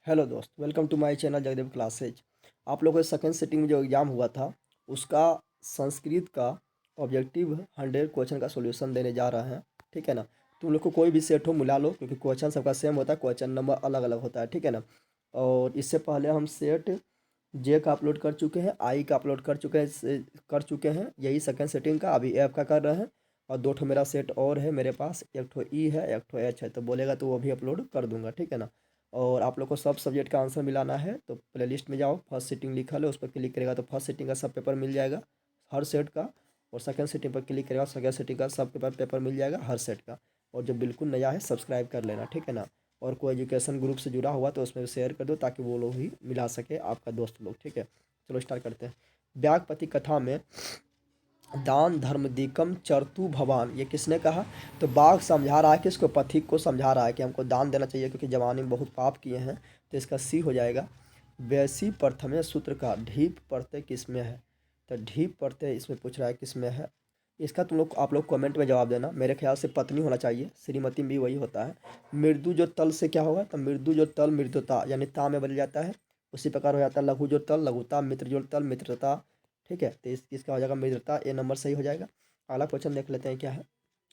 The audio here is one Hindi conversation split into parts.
हेलो दोस्त, welcome to my channel Jagdev classes. आप लोगों को सेकंड सिटिंग में जो एग्ज़ाम हुआ था उसका संस्कृत का ऑब्जेक्टिव 100 क्वेश्चन का सॉल्यूशन देने जा रहे हैं। ठीक है ना। तुम लोग को कोई भी सेट हो मिला लो, क्योंकि क्वेश्चन सबका सेम होता है, क्वेश्चन नंबर अलग अलग होता है। ठीक है ना। और इससे पहले हम सेट जे का अपलोड कर चुके हैं, आई का अपलोड कर चुके हैं। यही सेकंड सेटिंग का अभी एफ का कर रहे हैं। और दो ठो मेरा सेट और है मेरे पास, एक ठो ई है, एक ठो एच है, तो बोलेगा तो वो भी अपलोड कर दूंगा। ठीक है ना। और आप लोग को सब सब्जेक्ट का आंसर मिलाना है, तो प्लेलिस्ट में जाओ, फर्स्ट सीटिंग लिखा लो, उस पर क्लिक करेगा तो फर्स्ट सीटिंग का सब पेपर मिल जाएगा हर सेट का। और सेकंड सीटिंग पर क्लिक करेगा, सेकंड सीटिंग का सब पेपर मिल जाएगा हर सेट का। और जो बिल्कुल नया है सब्सक्राइब कर लेना। ठीक है ना। और कोई एजुकेशन ग्रुप से जुड़ा हुआ तो उसमें शेयर कर दो, ताकि वो लोग भी मिला सके आपका दोस्त लोग। ठीक है। चलो स्टार्ट करते हैं। व्यागपति कथा में दान धर्म दिकम चरतु भवान, ये किसने कहा? तो बाघ समझा रहा है कि इसको पथिक को समझा रहा है कि हमको दान देना चाहिए, क्योंकि जवानी में बहुत पाप किए हैं। तो इसका सी हो जाएगा। वैसी प्रथमे सूत्र का ढीप प्रत्यय किसमें है? तो ढीप प्रत्यय इसमें पूछ रहा है किसमें है। इसका तुम लोग आप लोग कमेंट में जवाब देना। मेरे ख्याल से पत्नी होना चाहिए, श्रीमती भी वही होता है। मृदु जो तल से क्या होगा? तो मृदु जो तल मृदुता यानी ता में बदल जाता है। उसी प्रकार हो जाता है लघु जो तल लघुता, मित्र जो तल मित्रता। ठीक है। तो इसका हो जाएगा मित्रता, ए नंबर सही हो जाएगा। अगला क्वेश्चन देख लेते हैं क्या है।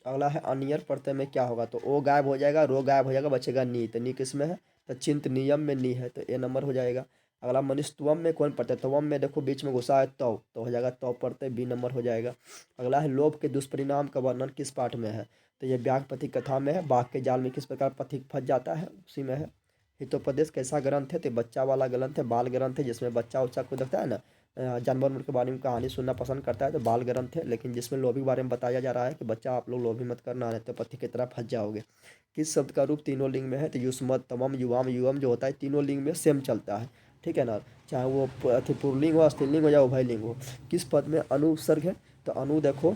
अगला है अनियर प्रत्यय में क्या होगा? तो ओ गायब हो जाएगा, रो गायब हो जाएगा, बचेगा नी। तो नी किस में है? तो चिंत नियम में नी है, तो ए नंबर हो जाएगा। अगला मनिष्ठत्वम में कौन प्रत्यय? तवम में देखो बीच में घुसा है तो हो जाएगा तो प्रत्यय, बी नंबर हो जाएगा। अगला है लोभ के दुष्परिणाम का वर्णन किस पाठ में है? तो ये व्यागपति कथा में है। बाघ के जाल में किस प्रकार पथिक फंस जाता है, उसी में है। हितोपदेश कैसा ग्रंथ है? तो बच्चा वाला ग्रंथ है, बाल ग्रंथ है, जिसमें बच्चा उच्चा को देखता है ना, जानवर के बारे में कहानी सुनना पसंद करता है, तो बाल ग्रंथ है। लेकिन जिसमें लोभी के बारे में बताया जा रहा है कि बच्चा आप लोग लोभी मत करना, नहीं तो पति की तरह फंस जाओगे। किस शब्द का रूप तीनों लिंग में है? तो युष्मत तमम युवाम युवम जो होता है तीनों लिंग में सेम चलता है। ठीक है ना। चाहे वो पुल्लिंग हो, स्त्रीलिंग हो या उभयलिंग हो। किस पद में अनुसर्ग है? तो अनु देखो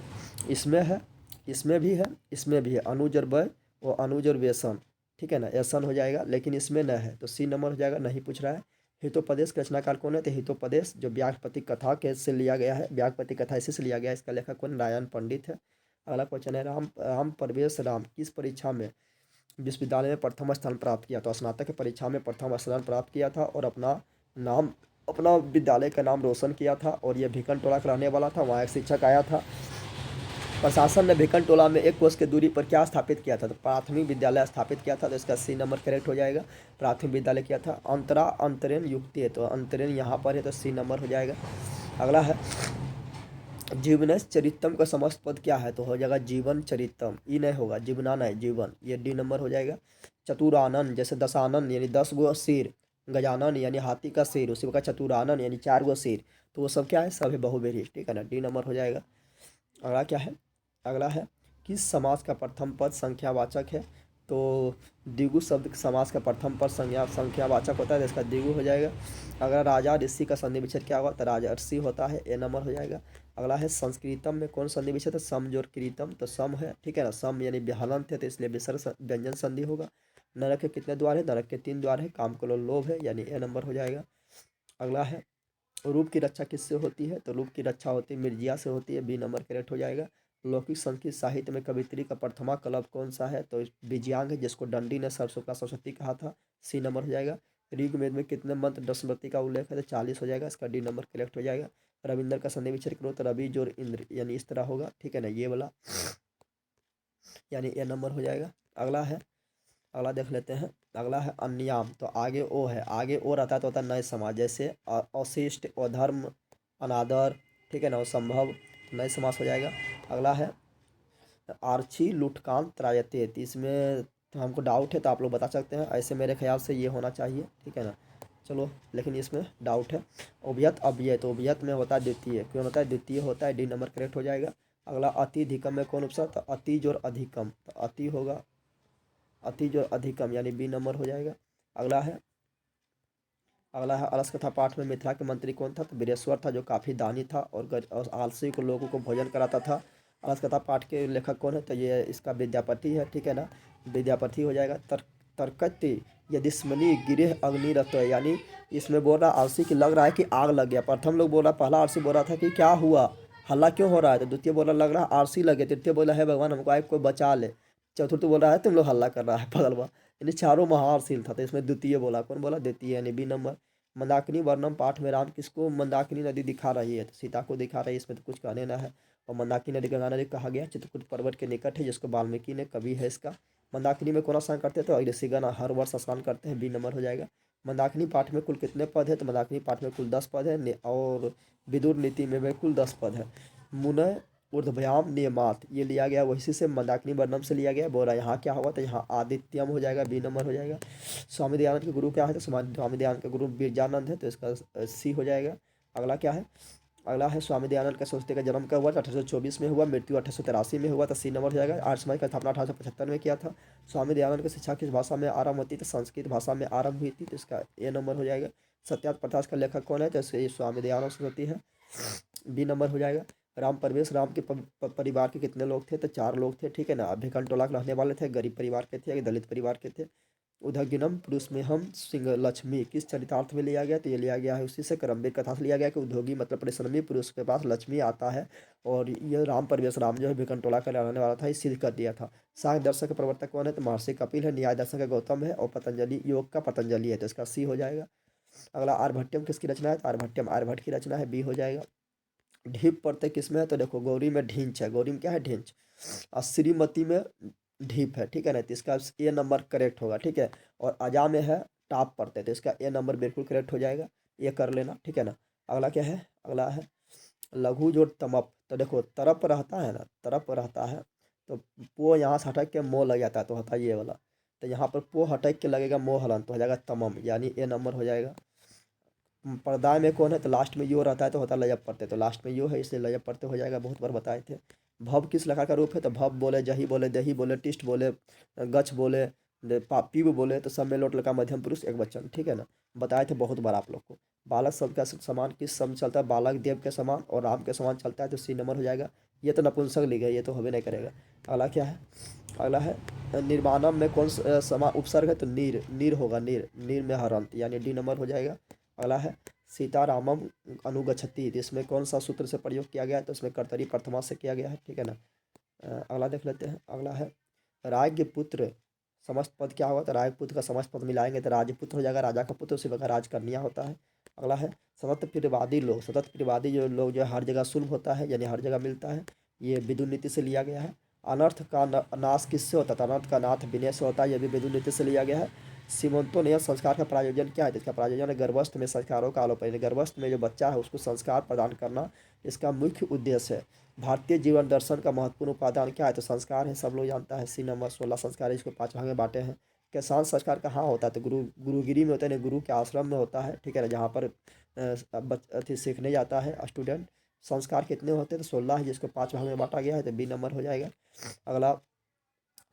इसमें है, इसमें भी है, इसमें भी है। अनुजर वय वो अनुजर व्यसन। ठीक है ना, ऐसन हो जाएगा, लेकिन इसमें न है, तो सी नंबर हो जाएगा, नहीं पूछ रहा है। हितोपदेश के रचनाकार कौन है? तो हितोपदेश जो व्यागपति कथा के से लिया गया है, व्यागपति कथा इसी से लिया गया है। इसका लेखक कौन? नारायण पंडित है। अगला क्वेश्चन है राम राम परवेश राम किस परीक्षा में विश्वविद्यालय में प्रथम स्थान प्राप्त किया? तो स्नातक की परीक्षा में प्रथम स्थान प्राप्त किया था, और नाम अपना विद्यालय का नाम रोशन किया था। और यह भिकन टोला का रहने वाला था, वहाँ एक शिक्षक आया था। प्रशासन ने भिकन टोला में 1 कोस की दूरी पर क्या स्थापित किया था? तो प्राथमिक विद्यालय स्थापित किया था, तो इसका सी नंबर करेक्ट हो जाएगा। प्राथमिक विद्यालय किया था। अंतरा अंतरेण युक्ति है, तो अंतरेण यहाँ पर है, तो सी नंबर हो जाएगा। अगला है जीवनस चरितम का समस्त पद क्या है? तो हो जाएगा जीवन चरितम, ई नहीं होगा, जीवना नहीं जीवन, ये डी नंबर हो जाएगा। चतुरानन जैसे दशानन यानी 10 गो सिर, गजानन यानी हाथी का सिर, उसी प्रकार चतुरानन यानी 4 गो सिर, तो वो सब क्या है? सब है बहुबेरी। ठीक है ना, डी नंबर हो जाएगा। अगला क्या है? अगला है किस समास का प्रथम पद संख्यावाचक है? तो द्विगु शब्द समास का प्रथम पद संख्यावाचक होता है, तो इसका द्विगु हो जाएगा। अगर राजा ऋषि का संधि विच्छेद क्या होगा? तो राजर्षि होता है, ए नंबर हो जाएगा। अगला है संस्कृतम में कौन संधि विच्छेद है? सम जोर कृतम, तो सम है। ठीक है ना, सम यानी हलंत है, तो इसलिए विसर्ग व्यंजन संधि होगा। नरक के कितने द्वार है? नरक के 3 द्वार है। काम को लोभ है, यानी ए नंबर हो जाएगा। अगला है रूप की रक्षा किससे होती है? तो रूप की रक्षा होती है मिर्जिया से होती है, बी नंबर करेक्ट हो जाएगा। लौकिक संस्कृत साहित्य में कवित्री का प्रथमा कलप कौन सा है? तो विजयांग है, जिसको दंडी ने सरसों का सरस्वती कहा था, सी नंबर हो जाएगा। ऋग्वेद में कितने मंत्र दशमति का उल्लेख है? तो 40 हो जाएगा, इसका डी नंबर करेक्ट हो जाएगा। रविंद्र का संधि विच्छेद करो तो रवि जोर इंद्र, यानी इस तरह होगा। ठीक है ना, ये वाला यानी ए नंबर हो जाएगा। अगला है, अगला देख लेते हैं। अगला है अन्याम, तो आगे ओ है, आगे ओ रहता है तो होता है नए समाज, जैसे अशिष्ट, अधर्म, अनादर। ठीक है ना, असंभव, नए समास हो जाएगा। अगला है आर्ची लुटकान त्रायते, तो इसमें तो हमको डाउट है, तो आप लोग बता सकते हैं। ऐसे मेरे ख्याल से ये होना चाहिए। ठीक है ना, चलो, लेकिन इसमें डाउट है। उभयत अव्यय, तो उभयत में होता है द्वितीय, क्यों होता है? द्वितीय होता है, डी नंबर करेक्ट हो जाएगा। अगला अतिधिकम में कौन उपसर्ग? तो अति और अधिकम, तो अति होगा, अति जो अधिकम, यानी बी नंबर हो जाएगा। अगला है, अगला है अलस कथा पाठ में मिथिला के मंत्री कौन था? तो वीरेश्वर था, जो काफ़ी दानी था और आलसी को लोगों को भोजन कराता था। अलस कथा पाठ के लेखक कौन है? तो ये इसका विद्यापति है। ठीक है ना, विद्यापति हो जाएगा। तर्कति यदिस्मनि गिरे अग्नि रत, यानी इसमें बोल रहा आलसी की लग रहा है कि आग लग गया। प्रथम लोग बोल रहा, पहला आलसी बोल रहा था कि क्या हुआ, हल्ला क्यों हो रहा है? तो द्वितीय बोला लग रहा आलसी लगे। तृतीय बोला है भगवान हमको आग को बचा ले। चतुर्थ बोल रहा है तुम लोग हल्ला कर रहा है पगलवा, यानी चारों महारशील था, तो इसमें द्वितीय बोला, कौन बोला? द्वितीय, यानी बी नंबर। मंदाकिनी वर्णम पाठ में राम किसको मंदाकिनी नदी दिखा रही है? तो सीता को दिखा रही है, इसमें तो कुछ कहने ना है। और मंदाकिनी नदी गंगा नदी कहा गया, चित्रकूट पर्वत के निकट है, जिसको वाल्मीकि ने, कवि है इसका। मंदाकिनी में कौन स्नान करते हैं? तो ऋषिगण हर वर्ष स्नान करते हैं, बी नंबर हो जाएगा। मंदाकिनी पाठ में कुल कितने पद है? तो मंदाकिनी पाठ में कुल 10 पद है, और विदुर नीति में भी कुल 10 पद है। मुनय ऊर्ध्वयाम नियमात, ये लिया गया वैसे से मंदाकिनी वर्णम से लिया गया। बोल रहा है यहाँ क्या होगा? तो यहाँ आदित्यम हो जाएगा, बी नंबर हो जाएगा। स्वामी दयानंद के गुरु क्या है? तो स्वामी दयानंद के गुरु बिरजानंद है, तो इसका सी हो जाएगा। अगला क्या है? अगला है स्वामी दयानंद का सरस्वती का जन्म कब हुआ? तो 1824 में हुआ, मृत्यु 1883 में हुआ, तो सी नंबर हो जाएगा। आर्य समाज का स्थापना 1875 में किया था। स्वामी दयानंद की शिक्षा किस भाषा में आरंभ होती? तो संस्कृत भाषा में आरंभ हुई थी, तो इसका ए नंबर हो जाएगा। सत्याग्रह प्रकाश का लेखक कौन है? तो इसके स्वामी दयानंद सरस्वती है, बी नंबर हो जाएगा। राम परवेश राम के परिवार के कितने लोग थे? तो 4 लोग थे, ठीक है ना। अभ्यकन टोला के रहने वाले थे, गरीब परिवार के थे, दलित परिवार के थे। उदगिनम पुरुष में हम सिंह लक्ष्मी किस चरितार्थ में लिया गया? तो ये लिया गया है उसी से करमवीर कथा से लिया गया कि उद्योगी मतलब परिश्रमी पुरुष के पास लक्ष्मी आता है, और ये राम परवेश राम जो है भिकनटोला का रहने वाला था, ये सिद्ध कर दिया था। सांख्य दर्शन के प्रवर्तक कौन है? तो महर्षि कपिल है। न्याय दर्शन का गौतम है, और पतंजलि योग का पतंजलि है, तो इसका सी हो जाएगा। अगला आर्यभट्टम किसकी रचना है? तो आर्यभट्टम आर्यभट्ट की रचना है, बी हो जाएगा। ढीप प्रत्यय किसमें है? तो देखो गौरी में ढींच है, गौरी में क्या है? ढींच। और श्रीमती में ढीप है, ठीक है ना, तो इसका ए नंबर करेक्ट होगा, ठीक है। और अजा में है टाप प्रत्यय, तो इसका ए नंबर बिल्कुल करेक्ट हो जाएगा, ये कर लेना, ठीक है ना। अगला क्या है? अगला है लघु जोड़ तमप, तो देखो तरप रहता है ना, तरप रहता है, तो पो यहाँ से हटक के मोह लग जाता है, तो होता है ये वाला। तो यहाँ पर पो हटक के लगेगा मोह हलन, तो हो जाएगा तमम, यानी ए नंबर हो जाएगा। पर्दाय में कौन है? तो लास्ट में यो रहता है, तो होता है लजब पड़ते, तो लास्ट में यो है, इसलिए लजब पड़ते हो जाएगा, बहुत बार बताए थे। भव किस लकार का रूप है? तो भव बोले, जही बोले, दही बोले, टिस्ट बोले, गच बोले, पीव बोले, तो सब में लोट लगा मध्यम पुरुष एक वचन, ठीक है ना। बताए थे बहुत बार आप लोग को। बालक शब्द का समान किस शब्द चलता है? बालक देव के समान और राम के समान चलता है, तो सी नंबर हो जाएगा। ये तो नपुंसक लिख है, ये तो होबे नहीं करेगा। अगला क्या है? अगला है निर्माणम में कौन समा उपसर्ग है? तो नीर, नीर होगा, नीर, नीर में हरंत, यानी डी नंबर हो जाएगा। अगला है सीतारामम अनुगच्छति, इसमें कौन सा सूत्र से प्रयोग किया गया है? तो इसमें कर्तरी प्रथमा से किया गया है, ठीक है ना। अगला देख लेते हैं। अगला है राज्यपुत्र, समस्त पद क्या होगा? तो राजपुत्र का समस्त पद मिलाएंगे तो राजपुत्र हो जाएगा, राजा का पुत्र, उसी प्रकार राज करनिया होता है। अगला है सतत प्रियवादी लोग, सतत प्रियवादी जो लोग जो हर जगह सुलभ होता है, यानी हर जगह मिलता है, ये विदुर नीति से लिया गया है। अनर्थ का नाश किससे होता है? अनर्थ का नाथ विनय से होता है, यह भी विदुर नीति से लिया गया है। सीमंतो ने संस्कार का प्रायोजन क्या है? तो इसका प्रायोजन है गर्भस्थ में संस्कारों का आलोप, यानी गर्भस्थ में जो बच्चा है उसको संस्कार प्रदान करना इसका मुख्य उद्देश्य है। भारतीय जीवन दर्शन का महत्वपूर्ण उपादान क्या है? तो संस्कार है, सब लोग जानता है, सी नंबर 16 संस्कार है, इसको 5 भाग में बांटे हैं। किसान संस्कार कहाँ होता है? तो गुरुगिरी में होता है, गुरु के आश्रम में होता है, ठीक है ना, जहाँ पर अथी सीखने जाता है स्टूडेंट। संस्कार कितने होते हैं? तो 16 है, जिसको 5 भाग में बांटा गया है, तो बी नंबर हो जाएगा। अगला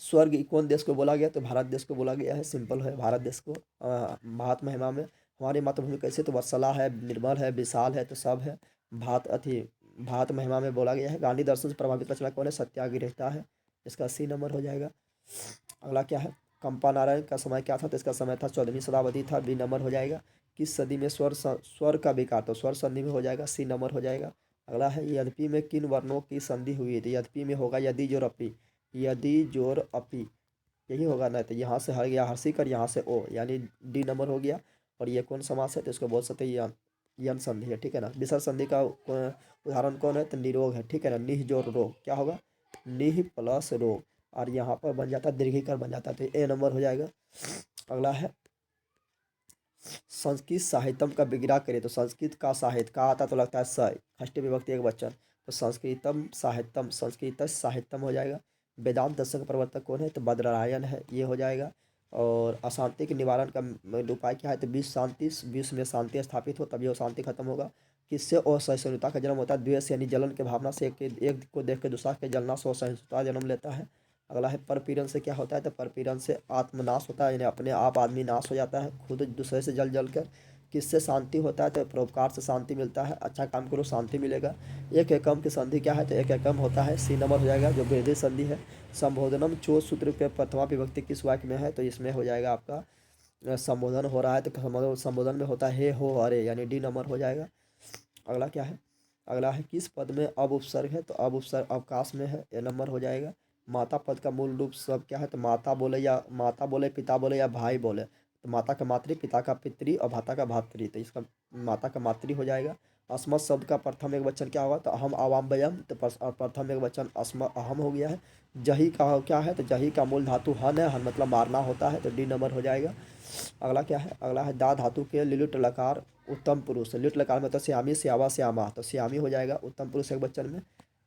स्वर्ग कौन देश को बोला गया? तो भारत देश को बोला गया है, सिंपल है, भारत देश को। भारत महिमा में हमारी मातृभूमि कैसे? तो वत्सला है, निर्मल है, विशाल है, तो सब है। भारत अथी भारत महिमा में बोला गया है। गांधी दर्शन से प्रभावित रचना कौन है? सत्याग्रहिता है, इसका सी नंबर हो जाएगा। अगला क्या है? कंपा नारायण का समय क्या था? तो इसका समय था 14वीं शताब्दी था, बी नंबर हो जाएगा। किस सदी में स्वर का विकार? तो स्वर संधि में हो जाएगा, सी नंबर हो जाएगा। अगला है यद्यपि में किन वर्णों की संधि हुई है? तो यद्यपि में होगा यदि जोर अपी, यदि जोर अपी, यही होगा ना। तो यहाँ से हर गया हर्षिक और यहाँ से ओ, यानी डी नंबर हो गया। और ये कौन समास है? तो इसको बोल सकते हैं यन, यन संधि है, ठीक है ना। विसर्ग संधि का उदाहरण कौन है? तो निरोग है, ठीक है ना। निह जोर रोग क्या होगा? निह प्लस रोग, और यहाँ पर बन जाता है दीर्घिकार बन जाता है, तो ए नंबर हो जाएगा। अगला है संस्कृत साहित्यम का विग्रह करें, तो संस्कृत का साहित्य का आता तो लगता है स, षष्ठी विभक्ति एक वचन, तो संस्कृतम साहित्यम, संस्कृत साहित्यम हो जाएगा। वेदांत दर्शन का प्रवर्तक कौन है? तो बद्ररायण है, ये हो जाएगा। और अशांति के निवारण का उपाय क्या है? तो विश्व शांति, विश्व में शांति स्थापित हो तभी वो शांति खत्म होगा। किससे असहिष्णुता का जन्म होता है? द्वेष यानी जलन के भावना से, एक को देख के दूसरा के जलना से असहिष्णुता जन्म लेता है। अगला है परपीड़न से क्या होता है? तो परपीड़न से आत्मनाश होता है, यानी अपने आप आदमी नाश हो जाता है, खुद दूसरे से जल जल कर। किससे शांति होता है? तो परोपकार से शांति मिलता है, अच्छा काम करो शांति मिलेगा। एक एकम की संधि क्या है? तो एक एकम होता है, सी नंबर हो जाएगा, जो वृद्धि संधि है। संबोधनम चो सूत्र के प्रथमा विभक्ति किस वाक्य में है? तो इसमें हो जाएगा आपका संबोधन हो रहा है, तो संबोधन में होता है हे हो अरे, यानी डी नंबर हो जाएगा। अगला क्या है? अगला है किस पद में अब उपसर्ग है? तो अब उपसर्ग अवकाश में है, ए नंबर हो जाएगा। माता पद का मूल रूप सब क्या है, तो माता बोले, पिता बोले या भाई बोले, तो माता का मातृ, पिता का पितृ और भ्राता का भातृ, तो इसका माता का मातृ हो जाएगा। अस्मत् शब्द का प्रथम एक वचन क्या होगा, तो अहम आवाम वयम, तो प्रथम एक वचन अस्म अहम हो गया है। जही का क्या है, तो जही का मूल धातु हन है, हन मतलब मारना होता है, तो डी नंबर हो जाएगा। अगला क्या है, अगला है दा धातु के लिट लकार उत्तम पुरुष, लिट लकार में तो श्यामी श्यावा श्यामा, तो श्यामी हो जाएगा उत्तम पुरुष एक वचन में।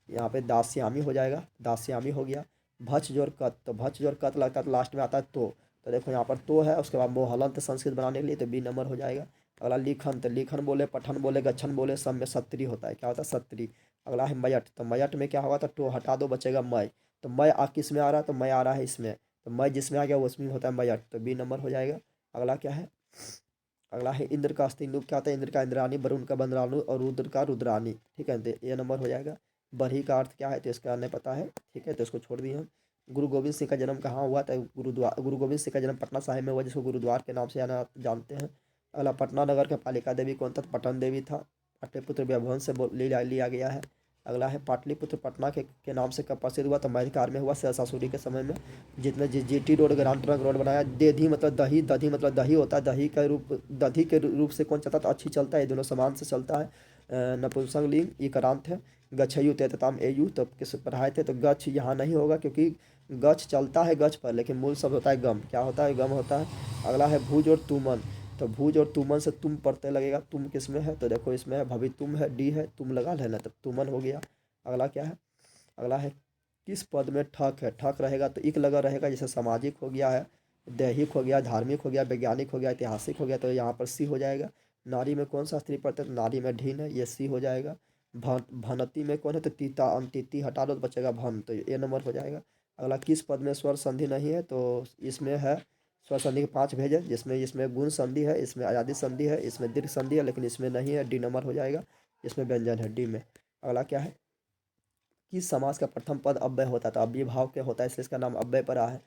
यहाँ पे दास्यामी हो जाएगा, दास्यामी हो गया। भच जोर कत, तो भच जोर कत लगता है तो लास्ट में आता है तो देखो यहाँ पर तो है, उसके बाद मोहलंत संस्कृत बनाने के लिए तो बी नंबर हो जाएगा। अगला लिखन, तो लिखन बोले, पठन बोले, गच्छन बोले, सब में सत्री होता है, क्या होता है सत्री। अगला है मयट, तो मयट में क्या होगा, तो टो हटा दो बचेगा मय, तो मय किस में आ रहा है, तो मय आ रहा है इसमें, तो मय जिसमें आ गया वो उसमें होता है मयट, तो बी नंबर हो जाएगा। अगला क्या है, अगला है इंद्र का अस्तित्व क्या होता है, इंद्र का इंद्राणी, वरुण का बंद्राणु और रुद्र का रुद्राणी, ठीक है, तो ये नंबर हो जाएगा। बरही का अर्थ क्या है, तो इसका नहीं पता है, ठीक है, तो इसको छोड़ दिए हम। गुरु गोविंद सिंह का जन्म कहाँ हुआ, तो गुरु गोविंद सिंह का जन्म पटना साहिब में हुआ, जिसको गुरुद्वार के नाम से जाना जानते हैं। अगला पटना नगर के पालिका देवी कौन था, तो पटन देवी था, पाटलिपुत्र वैभवन से लिया गया है। अगला है पाटलिपुत्र पटना के नाम से कब प्रसिद्ध हुआ, तो मध्यकाल में हुआ, सहसासुरी के समय में, जितने GT road grand trunk road बनाया। देधी मतलब दही, दधी मतलब दही होता है, दही का रूप, दधी के रूप से कौन चलता है, तो अच्छी चलता है, ये दोनों समान से चलता है। नपुंसक लिंग इकारांत है। गच्छयु तेतताम एयु, तो किस पढ़ाए थे, तो गच्छ यहाँ नहीं होगा क्योंकि गच्छ चलता है गच्छ पर, लेकिन मूल शब्द होता है गम, क्या होता है, गम होता है। अगला है भुज और तुमन, तो भुज और तुमन से तुम पढ़ते लगेगा, तुम किस में है, तो देखो इसमें है भवि तुम है, डी है, तुम लगा लेना, तब तुमन हो गया। अगला क्या है, अगला है किस पद में ठक है, ठक रहेगा तो इक लगा रहेगा, जैसे सामाजिक हो गया है, दैहिक हो गया, धार्मिक हो गया, वैज्ञानिक हो गया, ऐतिहासिक हो गया, तो यहाँ पर सी हो जाएगा। नारी में कौन सा स्त्री पढ़ते हैं, तो नारी में ढीन है, ये सी हो जाएगा। भनती में कौन है, तो तीता अंतिति हटा दो तो बचेगा भन, तो ये नंबर हो जाएगा। अगला किस पद में स्वर संधि नहीं है, तो इसमें है स्वर संधि के 5 भेज है, जिसमें इसमें गुण संधि है, इसमें आजादी संधि है, इसमें दीर्घ संधि है, लेकिन इसमें नहीं है, डी नंबर हो जाएगा। इसमें व्यंजन है डी में। अगला क्या है, किस समास का प्रथम पद अव्यय होता है, तो अव्यय भाव के होता है, इसलिए इसका नाम अव्यय पड़ा है।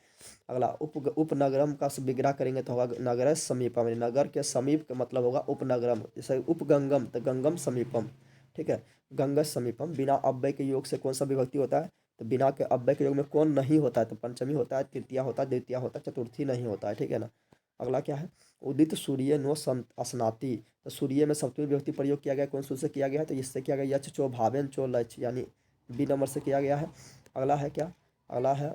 अगला उपनगरम का विग्रह करेंगे तो होगा नगर समीपम, नगर के समीप का मतलब होगा उपनगरम, जैसे उपगंगम तो गंगम समीपम, ठीक है, गंगा समीपम। बिना अव्यय के योग से कौन सा विभक्ति होता है, तो बिना के अव्यय के योग में कौन नहीं होता है, तो पंचमी होता है, तृतीया होता है, द्वितीया होता है, चतुर्थी नहीं होता है, ठीक है ना। अगला क्या है, उदित सूर्य नो अस्नाति, तो सूर्य में सप्तमी विभक्ति प्रयोग किया गया, कौन सूर्य से किया गया है, तो इससे किया गया यच चो भावेन चो लच, यानी बी नंबर से किया गया है। अगला है क्या, अगला है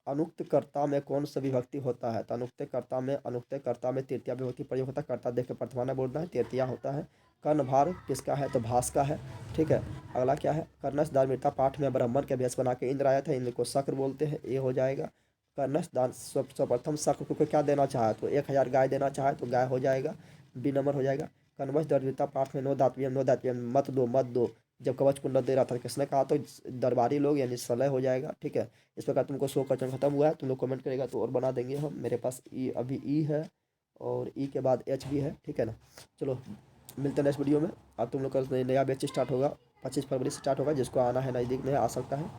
अनुक्त कर्ता में कौन सा विभक्ति होता है, तो अनुक्त कर्ता में तृतीया विभक्ति प्रयोग होता है, कर्ता देख के प्रथमा बोलना है, तृतीया होता है। कर्णभार किसका है, तो भास का है, ठीक है। अगला क्या है, कर्णस दान मृता पाठ में ब्राह्मण के भेष बना के इंद्र आया था, इंद्र को शक्र बोलते हैं, ये हो जाएगा। कर्णस दान सर्वप्रथम शक्र को क्या देना चाहे, तो 1000 गाय देना चाहे तो गाय हो जाएगा, बी नंबर हो जाएगा। कन्वश दरिद्रता पाठ में नो दातव्यम मत दो मत दो, जब कवच कुंडल दे रहा था किसने कहा, तो दरबारी लोग, यानी सलह हो जाएगा, ठीक है। इस प्रकार तुमको 100 क्वेश्चन खत्म हुआ है, तुम लोग कमेंट करेगा तो और बना देंगे हम, मेरे पास ई अभी ई है और ई के बाद एच भी है, ठीक है ना। चलो मिलते हैं नेक्स्ट वीडियो में। अब तुम लोग का नया बैच स्टार्ट होगा, 25 फरवरी से स्टार्ट होगा, जिसको आना है नज़दीक में आ सकता है।